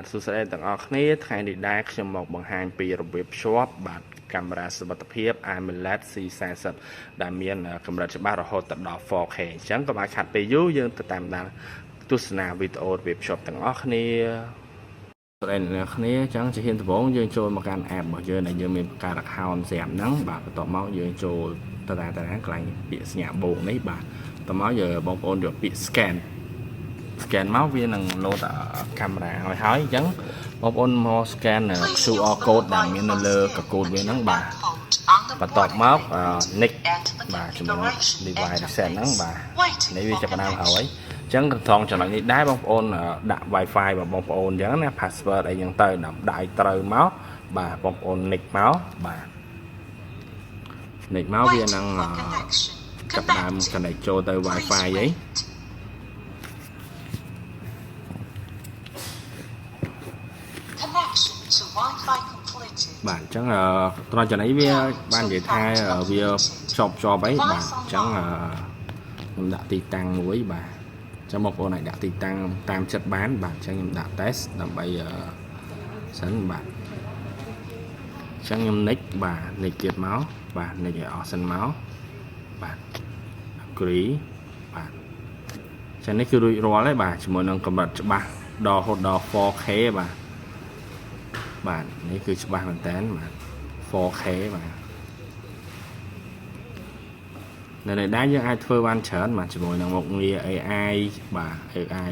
សួស្តីទាំងអស់គ្នាថ្ងៃនេះដែរខ្ញុំមកបង្ហាញពីរបៀបភ្ជាប់បាទកាមេរ៉ាសុវត្ថិភាព AMOLED C40 ដែលមានកម្រិតច្បាស់រហូតដល់ 4K អញ្ចឹងកុំឲ្យខាត់ពេលយូរយើងទៅតាមដានទស្សនាវីដេអូរបៀបភ្ជាប់ទាំងអស់គ្នាសួស្តីអ្នកគ្នាអញ្ចឹងជាហ៊ានដំបូងយើងចូលមកកាន់ app របស់យើងដែលយើងមានបង្កើត account ស្រាប់ហ្នឹងបាទបន្ទាប់មកយើងចូលទៅតារាកន្លែងពាក្យសញ្ញាបូកនេះបាទបន្ទាប់មកយើងបងប្អូនយកពាក្យ scan មកវានឹង load កាមេរ៉ាឲ្យហើយអញ្ចឹងបងប្អូនមក scan QR code ដែលមាននៅលើកកូដវាហ្នឹងបាទបន្ទាប់មក next បាទជាមួយ device reset ហ្នឹងបាទនេះវាចាប់ផ្ដើមហើយអញ្ចឹងត្រង់ចំណុចនេះដែរបងប្អូនដាក់ Wi-Fi របស់បងប្អូនអញ្ចឹងណា password អីហ្នឹងទៅដាក់ឲ្យត្រូវមកបាទបងប្អូន next មកបាទ next មកវានឹងចាប់ផ្ដើម connect ចូលទៅ Wi-Fi អីបាទអញ្ចឹងត្រង់ចំណុចវាបាននិយាយថាវាជាប់អីបាទអញ្ចឹងខ្ញុំដាក់ទីតាំងមួយបាទអញ្ចឹងបងប្អូនអាចដាក់ទីតាំងតាមចិត្តបានបាទអញ្ចឹងខ្ញុំដាក់ test ដើម្បីសិនបាទអញ្ចឹងខ្ញុំ next បាទ next ទៀតមកបាទ next ឲ្យអស់សិនមកបាទ agree បាទអញ្ចឹងនេះគឺរួចរាល់ហើយបាទជាមួយនឹងកម្រិតច្បាស់ដល់រហូតដល់ 4K បាទនេះគឺច្បាស់មែនតើបាទ 4K បាទនៅនេះដែរយើងអាចធ្វើបានច្រើនបាទជាមួយនឹងមុខងារ AI បាទ AI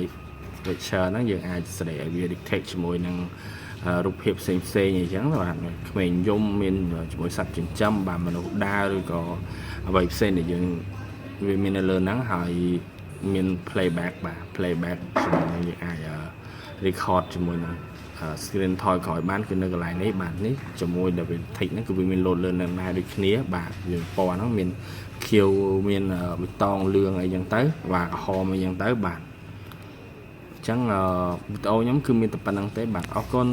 picture ហ្នឹងយើងអាចសេរីឲ្យវា detect ជាមួយនឹងរូបភាពផ្សេងអញ្ចឹងបាទក្មេងយំមានជាមួយសត្វចិញ្ចឹមបាទមនុស្សដើរឬក៏អ្វីផ្សេងដែលយើងវាមាននៅលើហ្នឹងហើយមាន playback បាទ playback ជាមួយនឹងយើងអាច record ជាមួយនឹងscreen ថយក្រោយបានគឺនៅកន្លែងនេះបាទនេះជាមួយ David Tick ហ្នឹងគឺវាមាន load លើនៅណាដូចគ្នាបាទវាពណ៌ហ្នឹងមានខៀវមានបៃតងលឿងអីចឹងទៅបាទក្រហមអីចឹងទៅបាទអញ្ចឹងវីដេអូខ្ញុំគឺមានតែប៉ុណ្្នឹងទេបាទអរគុណ